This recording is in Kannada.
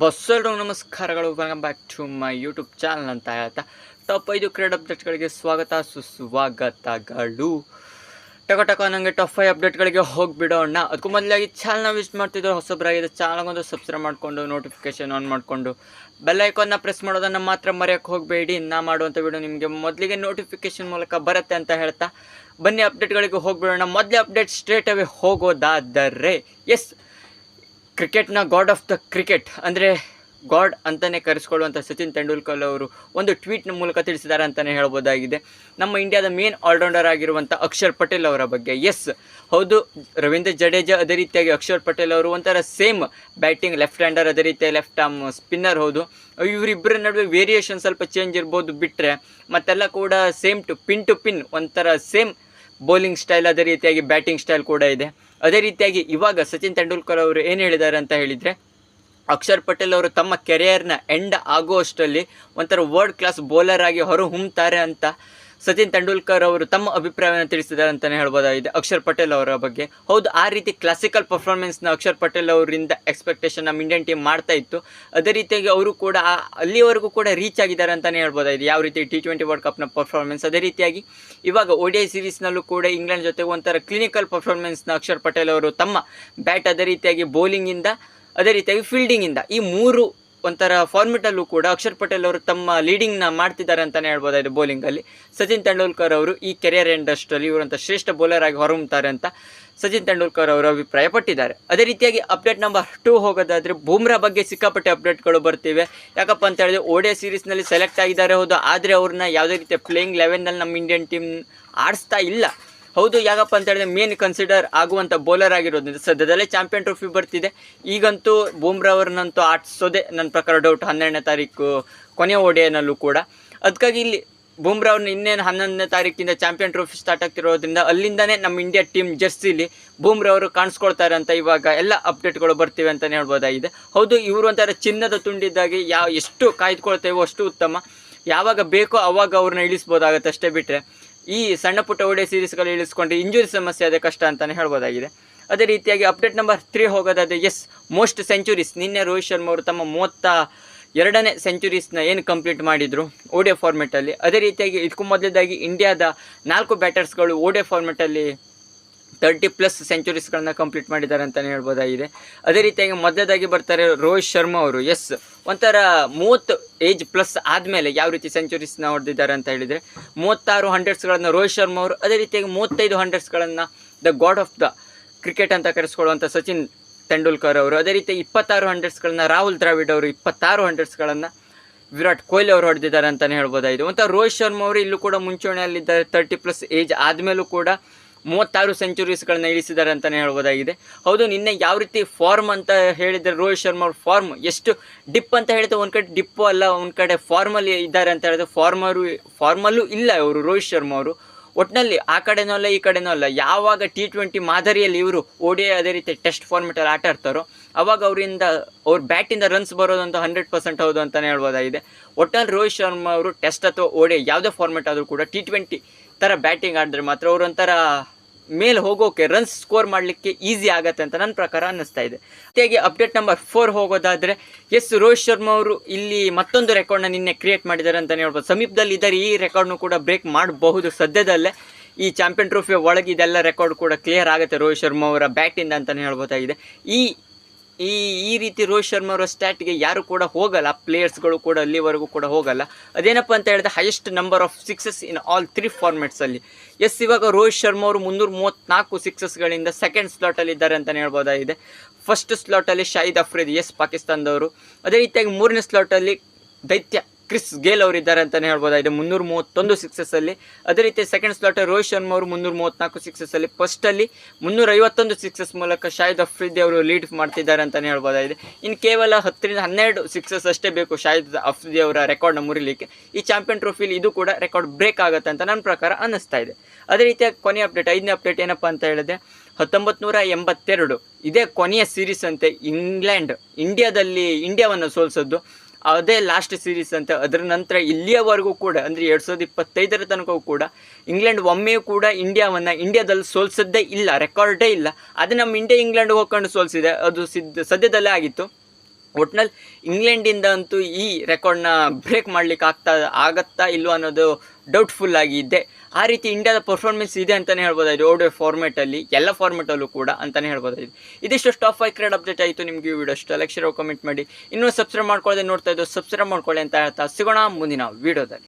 ಬಸ್ಸಲ್ರು ನಮಸ್ಕಾರಗಳು, welcome back to my YouTube channel ಅಂತ ಹೇಳ್ತಾ ಟಾಪ್ 5 ಕ್ರೀಡಾ ಅಪ್ಡೇಟ್ಗಳಿಗೆ ಸ್ವಾಗತ ಸುಸ್ವಾಗತಗಳು. ಟಕ ನನಗೆ ಟಾಪ್ 5 ಅಪ್ಡೇಟ್ಗಳಿಗೆ ಹೋಗಿಬಿಡೋಣ. ಅದಕ್ಕೂ ಮೊದಲಾಗಿ ಚಾನಲ್ನ ವಿಸಿಟ್ ಮಾಡ್ತಿದ್ರು ಹೊಸಬ್ರಾಗಿದೆ, ಚಾನಲ್ಗೊಂದು ಸಬ್ಸ್ಕ್ರೈಬ್ ಮಾಡಿಕೊಂಡು ನೋಟಿಫಿಕೇಶನ್ ಆನ್ ಮಾಡಿಕೊಂಡು ಬೆಲ್ ಐಕಾನ್ನ ಪ್ರೆಸ್ ಮಾಡೋದನ್ನು ಮಾತ್ರ ಮರೆಯೋಕ್ಕೆ ಹೋಗಬೇಡಿ. ನಾ ಮಾಡುವಂಥ ವಿಡಿಯೋ ನಿಮಗೆ ಮೊದಲಿಗೆ ನೋಟಿಫಿಕೇಶನ್ ಮೂಲಕ ಬರುತ್ತೆ ಅಂತ ಹೇಳ್ತಾ ಬನ್ನಿ ಅಪ್ಡೇಟ್ಗಳಿಗೆ ಹೋಗಿಬಿಡೋಣ. ಮೊದಲೇ ಅಪ್ಡೇಟ್ ಸ್ಟ್ರೇಟ್ ಅವೇ ಹೋಗೋದಾದರೆ ಕ್ರಿಕೆಟ್ನ ಗಾಡ್ ಆಫ್ ದ ಕ್ರಿಕೆಟ್ ಅಂದರೆ ಗಾಡ್ ಅಂತಲೇ ಕರೆಸ್ಕೊಳ್ಳುವಂಥ ಸಚಿನ್ ತೆಂಡೂಲ್ಕರ್ ಅವರು ಒಂದು ಟ್ವೀಟ್ನ ಮೂಲಕ ತಿಳಿಸಿದ್ದಾರೆ ಅಂತಲೇ ಹೇಳ್ಬೋದಾಗಿದೆ. ನಮ್ಮ ಇಂಡಿಯಾದ ಮೇನ್ ಆಲ್ರೌಂಡರ್ ಆಗಿರುವಂಥ ಅಕ್ಷರ್ ಪಟೇಲ್ ಅವರ ಬಗ್ಗೆ. ಎಸ್ ಹೌದು, ರವೀಂದ್ರ ಜಡೇಜಾ ಅದೇ ರೀತಿಯಾಗಿ ಅಕ್ಷರ್ ಪಟೇಲ್ ಅವರು ಒಂಥರ ಸೇಮ್ ಬ್ಯಾಟಿಂಗ್ ಲೆಫ್ಟ್ ಹ್ಯಾಂಡರ್, ಅದೇ ರೀತಿಯಾಗಿ ಲೆಫ್ಟ್ ಆರ್ಮ್ ಸ್ಪಿನ್ನರ್. ಹೌದು, ಇವರಿಬ್ಬರ ನಡುವೆ ವೇರಿಯೇಷನ್ ಸ್ವಲ್ಪ ಚೇಂಜ್ ಇರ್ಬೋದು ಬಿಟ್ಟರೆ ಮತ್ತೆಲ್ಲ ಕೂಡ ಸೇಮ್ ಟು ಪಿನ್ ಒಂಥರ ಸೇಮ್ ಬೌಲಿಂಗ್ ಸ್ಟೈಲ್, ಅದೇ ರೀತಿಯಾಗಿ ಬ್ಯಾಟಿಂಗ್ ಸ್ಟೈಲ್ ಕೂಡ ಇದೆ. ಅದೇ ರೀತಿಯಾಗಿ ಇವಾಗ ಸಚಿನ್ ತೆಂಡೂಲ್ಕರ್ ಅವರು ಏನು ಹೇಳಿದ್ದಾರೆ ಅಂತ ಹೇಳಿದರೆ, ಅಕ್ಷರ್ ಪಟೇಲ್ ಅವರು ತಮ್ಮ ಕೆರಿಯರ್ನ ಎಂಡ್ ಆಗುವಷ್ಟರಲ್ಲಿ ಒಂಥರ ವರ್ಲ್ಡ್ ಕ್ಲಾಸ್ ಬೌಲರ್ ಆಗಿ ಹೊರಹೊಮ್ಮುತ್ತಾರೆ ಅಂತ ಸಚಿನ್ ತೆಂಡೂಲ್ಕರ್ ಅವರು ತಮ್ಮ ಅಭಿಪ್ರಾಯವನ್ನು ತಿಳಿಸಿದ್ದಾರೆ ಅಂತಲೇ ಹೇಳ್ಬೋದಾಗಿದೆ ಅಕ್ಷರ್ ಪಟೇಲ್ ಅವರ ಬಗ್ಗೆ. ಹೌದು, ಆ ರೀತಿ ಕ್ಲಾಸಿಕಲ್ ಪರ್ಫಾರ್ಮೆನ್ಸ್ನ ಅಕ್ಷರ್ ಪಟೇಲ್ ಅವರಿಂದ ಎಕ್ಸ್ಪೆಕ್ಟೇಷನ್ ನಮ್ಮ ಇಂಡಿಯನ್ ಟೀಮ್ ಮಾಡ್ತಾ ಇತ್ತು. ಅದೇ ರೀತಿಯಾಗಿ ಅವರು ಕೂಡ ಅಲ್ಲಿವರೆಗೂ ಕೂಡ ರೀಚ್ ಆಗಿದ್ದಾರೆ ಅಂತಲೇ ಹೇಳ್ಬೋದಾಗಿದೆ. ಯಾವ ರೀತಿ T20 ವರ್ಲ್ಡ್ ಕಪ್ನ ಪರ್ಫಾರ್ಮೆನ್ಸ್, ಅದೇ ರೀತಿಯಾಗಿ ಇವಾಗ ODI ಸೀರೀಸ್ನಲ್ಲೂ ಕೂಡ ಇಂಗ್ಲೆಂಡ್ ಜೊತೆ ಒಂಥರ ಕ್ಲಿನಿಕಲ್ ಪರ್ಫಾರ್ಮೆನ್ಸ್ನ ಅಕ್ಷರ್ ಪಟೇಲ್ ಅವರು ತಮ್ಮ ಬ್ಯಾಟ್, ಅದೇ ರೀತಿಯಾಗಿ ಬೌಲಿಂಗಿಂದ, ಅದೇ ರೀತಿಯಾಗಿ ಫೀಲ್ಡಿಂಗಿಂದ, ಈ ಮೂರು ಒಂಥರ ಫಾರ್ಮೆಟಲ್ಲೂ ಕೂಡ ಅಕ್ಷರ್ ಪಟೇಲ್ ಅವರು ತಮ್ಮ ಲೀಡಿಂಗ್ನ ಮಾಡ್ತಿದ್ದಾರೆ ಅಂತಲೇ ಹೇಳ್ಬೋದಾಗಿದೆ. ಬೌಲಿಂಗಲ್ಲಿ ಸಚಿನ್ ತೆಂಡೂಲ್ಕರ್ ಅವರು ಈ ಕೆರಿಯರ್ ಎಂಡಸ್ಟ್ರಲ್ಲಿ ಇವರಂಥ ಶ್ರೇಷ್ಠ ಬೌಲರ್ ಆಗಿ ಹೊರಹೊಮ್ಮುತ್ತಾರೆ ಅಂತ ಸಚಿನ್ ತೆಂಡೂಲ್ಕರ್ ಅವರು ಅಭಿಪ್ರಾಯಪಟ್ಟಿದ್ದಾರೆ. ಅದೇ ರೀತಿಯಾಗಿ ಅಪ್ಡೇಟ್ ನಂಬರ್ 2 ಹೋಗೋದಾದರೆ ಬೂಮ್ರಾ ಬಗ್ಗೆ ಸಿಕ್ಕಾಪಟ್ಟೆ ಅಪ್ಡೇಟ್ಗಳು ಬರ್ತಿವೆ. ಯಾಕಪ್ಪ ಅಂತ ಹೇಳಿದ್ರೆ ODI ಸೀರೀಸ್ನಲ್ಲಿ ಸೆಲೆಕ್ಟ್ ಆಗಿದ್ದಾರೆ, ಹೌದು, ಆದರೆ ಅವ್ರನ್ನ ಯಾವುದೇ ರೀತಿಯ ಪ್ಲೇಯಿಂಗ್ 11ನಲ್ಲಿ ನಮ್ಮ ಇಂಡಿಯನ್ ಟೀಮ್ ಆಡಿಸ್ತಾ ಇಲ್ಲ. ಹೌದು, ಯಾಕಪ್ಪ ಅಂತ ಹೇಳಿದ್ರೆ ಮೇನ್ ಕನ್ಸಿಡರ್ ಆಗುವಂಥ ಬೌಲರ್ ಆಗಿರೋದ್ರಿಂದ ಸದ್ಯದಲ್ಲೇ ಚಾಂಪಿಯನ್ ಟ್ರೋಫಿ ಬರ್ತಿದೆ. ಈಗಂತೂ ಬೂಮ್ರಾ ಅವ್ರನ್ನಂತೂ ಆಡಿಸೋದೇ ನನ್ನ ಪ್ರಕಾರ ಡೌಟ್, 12ನೇ ತಾರೀಕು ಕೊನೆಯ ODIನಲ್ಲೂ ಕೂಡ. ಅದಕ್ಕಾಗಿ ಇಲ್ಲಿ ಬೂಮ್ರಾ ಅವ್ರನ್ನ ಇನ್ನೇನು 11ನೇ ತಾರೀಕಿಂದ ಚಾಂಪಿಯನ್ ಟ್ರೋಫಿ ಸ್ಟಾರ್ಟ್ ಆಗ್ತಿರೋದ್ರಿಂದ ಅಲ್ಲಿಂದನೇ ನಮ್ಮ ಇಂಡಿಯಾ ಟೀಮ್ ಜರ್ಸಿಲಿ ಬೂಮ್ರಾ ಅವರು ಕಾಣಿಸ್ಕೊಳ್ತಾರೆ ಅಂತ ಇವಾಗ ಎಲ್ಲ ಅಪ್ಡೇಟ್ಗಳು ಬರ್ತಿವೆ ಅಂತಲೇ ಹೇಳ್ಬೋದಾಗಿದೆ. ಹೌದು, ಇವರು ಒಂಥರ ಚಿನ್ನದ ತುಂಡಿದ್ದಾಗಿ ಎಷ್ಟು ಕಾಯ್ದುಕೊಳ್ತೇವೋ ಅಷ್ಟು ಉತ್ತಮ. ಯಾವಾಗ ಬೇಕೋ ಆವಾಗ ಅವ್ರನ್ನ ಇಳಿಸ್ಬೋದಾಗತ್ತೆ ಅಷ್ಟೇ, ಬಿಟ್ಟರೆ ಈ ಸಣ್ಣ ಪುಟ್ಟ ODI ಸೀರೀಸ್ಗಳು ಇಳಿಸ್ಕೊಂಡು ಇಂಜುರಿ ಸಮಸ್ಯೆ ಅದೇ ಕಷ್ಟ ಅಂತಲೇ ಹೇಳ್ಬೋದಾಗಿದೆ. ಅದೇ ರೀತಿಯಾಗಿ ಅಪ್ಡೇಟ್ ನಂಬರ್ 3 ಹೋಗೋದಾದರೆ ಮೋಸ್ಟ್ ಸೆಂಚುರೀಸ್. ನಿನ್ನೆ ರೋಹಿತ್ ಶರ್ಮಾ ಅವರು ತಮ್ಮ 32ನೇ ಸೆಂಚುರೀಸ್ನ ಏನು ಕಂಪ್ಲೀಟ್ ಮಾಡಿದರು ODI ಫಾರ್ಮೆಟಲ್ಲಿ. ಅದೇ ರೀತಿಯಾಗಿ ಇದಕ್ಕೂ ಮೊದಲೇದಾಗಿ ಇಂಡಿಯಾದ 4 ಬ್ಯಾಟರ್ಸ್ಗಳು ODI ಫಾರ್ಮೆಟಲ್ಲಿ 30+ ಸೆಂಚುರೀಸ್ಗಳನ್ನ ಕಂಪ್ಲೀಟ್ ಮಾಡಿದ್ದಾರೆ ಅಂತಲೇ ಹೇಳ್ಬೋದಾಗಿದೆ. ಅದೇ ರೀತಿಯಾಗಿ ಮೊದಲೇದಾಗಿ ಬರ್ತಾರೆ ರೋಹಿತ್ ಶರ್ಮಾ ಅವರು. ಒಂಥರ 30 ಏಜ್ ಪ್ಲಸ್ ಆದಮೇಲೆ ಯಾವ ರೀತಿ ಸೆಂಚುರೀಸ್ನ ಹೊಡೆದಿದ್ದಾರೆ ಅಂತ ಹೇಳಿದರೆ 36 100ಸ್ಗಳನ್ನು ರೋಹಿತ್ ಶರ್ಮಾ ಅವರು, ಅದೇ ರೀತಿಯಾಗಿ 35 100ಸ್ಗಳನ್ನು the god of the cricket ಅಂತ ಕರೆಸ್ಕೊಳ್ಳುವಂಥ ಸಚಿನ್ ತೆಂಡೂಲ್ಕರ್ ಅವರು, ಅದೇ ರೀತಿ 26 100ಸ್ಗಳನ್ನು ರಾಹುಲ್ ದ್ರಾವಿಡ್ ಅವರು, 26 100ಸ್ಗಳನ್ನು ವಿರಾಟ್ ಕೊಹ್ಲಿ ಅವರು ಹೊಡೆದಿದ್ದಾರೆ ಅಂತಲೇ ಹೇಳ್ಬೋದಾಗಿದೆ. ಒಂಥರ ರೋಹಿತ್ ಶರ್ಮಾ ಅವರು ಇಲ್ಲೂ ಕೂಡ ಮುಂಚೂಣಿಯಲ್ಲಿದ್ದಾರೆ. 30+ ಏಜ್ ಆದಮೇಲೂ ಕೂಡ 36 ಸೆಂಚುರೀಸ್ಗಳನ್ನ ಇಳಿಸಿದ್ದಾರೆ ಅಂತಲೇ ಹೇಳ್ಬೋದಾಗಿದೆ. ಹೌದು, ನಿನ್ನೆ ಯಾವ ರೀತಿ ಫಾರ್ಮ್ ಅಂತ ಹೇಳಿದರೆ ರೋಹಿತ್ ಶರ್ಮಾ ಅವ್ರ ಫಾರ್ಮ್ ಎಷ್ಟು ಡಿಪ್ ಅಂತ ಹೇಳಿದ್ರೆ ಒಂದು ಕಡೆ ಡಿಪ್ಪು ಅಲ್ಲ, ಒಂದು ಕಡೆ ಫಾರ್ಮಲ್ಲಿ ಇದ್ದಾರೆ ಅಂತ ಹೇಳಿದ್ರೆ ಫಾರ್ಮಲ್ಲೂ ಇಲ್ಲ ಇವರು ರೋಹಿತ್ ಶರ್ಮಾ ಅವರು. ಒಟ್ಟಿನಲ್ಲಿ ಆ ಕಡೆನೂ ಅಲ್ಲ ಈ ಕಡೆನೂ ಅಲ್ಲ. ಯಾವಾಗ T20 ಮಾದರಿಯಲ್ಲಿ ಇವರು ODI ಅದೇ ರೀತಿ ಟೆಸ್ಟ್ ಫಾರ್ಮೆಟಲ್ಲಿ ಆಟ ಆಡ್ತಾರೋ ಅವಾಗ ಅವ್ರ ಬ್ಯಾಟಿಂದ ರನ್ಸ್ ಬರೋದಂತ 100% ಹೌದು ಅಂತಲೇ ಹೇಳ್ಬೋದಾಗಿದೆ. ಒಟ್ಟಿನಲ್ಲಿ ರೋಹಿತ್ ಶರ್ಮಾ ಅವರು ಟೆಸ್ಟ್ ಅಥವಾ ODI ಯಾವುದೇ ಫಾರ್ಮೆಟ್ ಆದರೂ ಕೂಡ T20 ಥರ ಬ್ಯಾಟಿಂಗ್ ಆಡಿದ್ರೆ ಮಾತ್ರ ಅವರು ಒಂಥರ ಮೇಲೆ ಹೋಗೋಕೆ, ರನ್ಸ್ ಸ್ಕೋರ್ ಮಾಡಲಿಕ್ಕೆ ಈಸಿ ಆಗುತ್ತೆ ಅಂತ ನನ್ನ ಪ್ರಕಾರ ಅನ್ನಿಸ್ತಾ ಇದೆ. ಜೊತೆಗೆ ಅಪ್ಡೇಟ್ ನಂಬರ್ 4 ಹೋಗೋದಾದರೆ ರೋಹಿತ್ ಶರ್ಮಾ ಅವರು ಇಲ್ಲಿ ಮತ್ತೊಂದು ರೆಕಾರ್ಡ್ನ ನಿನ್ನೆ ಕ್ರಿಯೇಟ್ ಮಾಡಿದ್ದಾರೆ ಅಂತಲೇ ಹೇಳ್ಬೋದು. ಸಮೀಪದಲ್ಲಿ ಇದ್ದಾರೆ, ಈ ರೆಕಾರ್ಡ್ನು ಕೂಡ ಬ್ರೇಕ್ ಮಾಡಬಹುದು ಸದ್ಯದಲ್ಲೇ. ಈ ಚಾಂಪಿಯನ್ ಟ್ರೋಫಿಯ ಒಳಗೆ ಇದೆಲ್ಲ ರೆಕಾರ್ಡ್ ಕೂಡ ಕ್ಲಿಯರ್ ಆಗುತ್ತೆ ರೋಹಿತ್ ಶರ್ಮಾ ಅವರ ಬ್ಯಾಟಿಂದ ಅಂತಲೇ ಹೇಳ್ಬೋದಾಗಿದೆ. ಈ ರೀತಿ ರೋಹಿತ್ ಶರ್ಮಾ ಅವರ ಸ್ಟ್ಯಾಟ್ಗೆ ಯಾರು ಕೂಡ ಹೋಗಲ್ಲ, ಪ್ಲೇಯರ್ಸ್ಗಳು ಕೂಡ ಅಲ್ಲಿವರೆಗೂ ಕೂಡ ಹೋಗಲ್ಲ. ಅದೇನಪ್ಪ ಅಂತ ಹೇಳಿದ್ರೆ highest number of sixes in all 3 ಫಾರ್ಮೆಟ್ಸಲ್ಲಿ. ಇವಾಗ ರೋಹಿತ್ ಶರ್ಮಾ ಅವರು 334 ಸಿಕ್ಸಸ್ಗಳಿಂದ ಸೆಕೆಂಡ್ ಸ್ಲಾಟಲ್ಲಿ ಇದ್ದಾರೆ ಅಂತಲೇ ಹೇಳ್ಬೋದಾಗಿದೆ. ಫಸ್ಟ್ ಸ್ಲಾಟಲ್ಲಿ ಶಾಹಿದ್ ಅಫ್ರಿದಿ, ಪಾಕಿಸ್ತಾನದವರು. ಅದೇ ರೀತಿಯಾಗಿ 3ನೇ ಸ್ಲಾಟಲ್ಲಿ ದೈತ್ಯ ಕ್ರಿಸ್ ಗೇಲ್ ಅವರು ಇದ್ದಾರೆ ಅಂತಲೇ ಹೇಳ್ಬೋದಾಗಿದೆ 331 ಸಿಕ್ಸಸ್ಸಲ್ಲಿ. ಅದೇ ರೀತಿ ಸೆಕೆಂಡ್ ಸ್ಲಾಟರ್ ರೋಹಿತ್ ಶರ್ಮಾ ಅವರು 334 ಸಿಕ್ಸಸ್ಸಲ್ಲಿ. ಫಸ್ಟಲ್ಲಿ 351 ಸಿಕ್ಸಸ್ ಮೂಲಕ ಶಾಹಿದ್ ಅಫ್ರಿದಿ ಅವರು ಲೀಡ್ ಮಾಡ್ತಿದ್ದಾರೆ ಅಂತಲೇ ಹೇಳ್ಬೋದಾಗಿದೆ. ಇನ್ನು ಕೇವಲ 10ರಿಂದ 12 ಸಿಕ್ಸಸ್ ಅಷ್ಟೇ ಬೇಕು ಶಾಹಿದ್ ಅಫ್ರಿದಿ ಅವರ ರೆಕಾರ್ಡ್ನ ಮುರಿಲಿಕ್ಕೆ. ಈ ಚಾಂಪಿಯನ್ ಟ್ರೋಫಿಲಿ ಇದು ಕೂಡ ರೆಕಾರ್ಡ್ ಬ್ರೇಕ್ ಆಗುತ್ತೆ ಅಂತ ನನ್ನ ಪ್ರಕಾರ ಅನ್ನಿಸ್ತಾ ಇದೆ. ಅದೇ ರೀತಿಯಾಗಿ ಕೊನೆಯ ಅಪ್ಡೇಟ್, 5ನೇ ಅಪ್ಡೇಟ್ ಏನಪ್ಪ ಅಂತ ಹೇಳಿದ್ರೆ 1982 ಇದೇ ಕೊನೆಯ ಸೀರೀಸ್ ಅಂತೆ. ಇಂಡಿಯಾವನ್ನು ಸೋಲಿಸೋದು ಅದೇ ಲಾಸ್ಟ್ ಸೀರೀಸ್ ಅಂತ. ಅದರ ನಂತರ ಇಲ್ಲಿಯವರೆಗೂ ಕೂಡ ಅಂದರೆ 2025 ತನಕವೂ ಕೂಡ ಇಂಗ್ಲೆಂಡ್ ಒಮ್ಮೆಯೂ ಕೂಡ ಇಂಡಿಯಾದಲ್ಲಿ ಸೋಲಿಸೋದೇ ಇಲ್ಲ, ರೆಕಾರ್ಡೇ ಇಲ್ಲ. ಅದು ನಮ್ಮ ಇಂಗ್ಲೆಂಡ್ಗೆ ಹೋಗ್ಕೊಂಡು ಸೋಲಿಸಿದೆ, ಅದು ಸದ್ಯದಲ್ಲೇ ಆಗಿತ್ತು. ಒಟ್ನಲ್ಲಿ ಇಂಗ್ಲೆಂಡಿಂದ ಅಂತೂ ಈ ರೆಕಾರ್ಡ್ನ ಬ್ರೇಕ್ ಮಾಡಲಿಕ್ಕೆ ಆಗತ್ತಾ ಇಲ್ವೋ ಅನ್ನೋದು ಡೌಟ್ಫುಲ್ ಆಗಿದೆ. ಆ ರೀತಿ ಇಂಡಿಯಾದ ಪರ್ಫಾರ್ಮೆನ್ಸ್ ಇದೆ ಅಂತಲೇ ಹೇಳ್ಬೋದಾಗಿದೆ ODI ಫಾರ್ಮೇಟಲ್ಲಿ, ಎಲ್ಲ ಫಾರ್ಮೇಟಲ್ಲೂ ಕೂಡ ಅಂತಲೇ ಹೇಳ್ಬೋದಾಗಿದೆ. ಇದಿಷ್ಟು ಟಾಪ್ 5 ಕ್ರಿಕೆಟ್ ಅಪ್ಡೇಟ್ ಆಯಿತು. ನಿಮಗೆ ಈ ವಿಡಿಯೋ ಇಷ್ಟ ಲೈಕ್ ಶೇರ್ ಕಮೆಂಟ್ ಮಾಡಿ. ಇನ್ನೂ ಸಬ್ಸ್ಕ್ರೈಬ್ ಮಾಡ್ಕೊಳ್ಳದೆ ನೋಡ್ತಾ ಇದ್ದು ಸಬ್ಸ್ಕ್ರೈಬ್ ಮಾಡ್ಕೊಳ್ಳಿ ಅಂತ ಹೇಳ್ತಾ ಸಿಗೋಣ ಮುಂದಿನ ವಿಡಿಯೋದಲ್ಲಿ.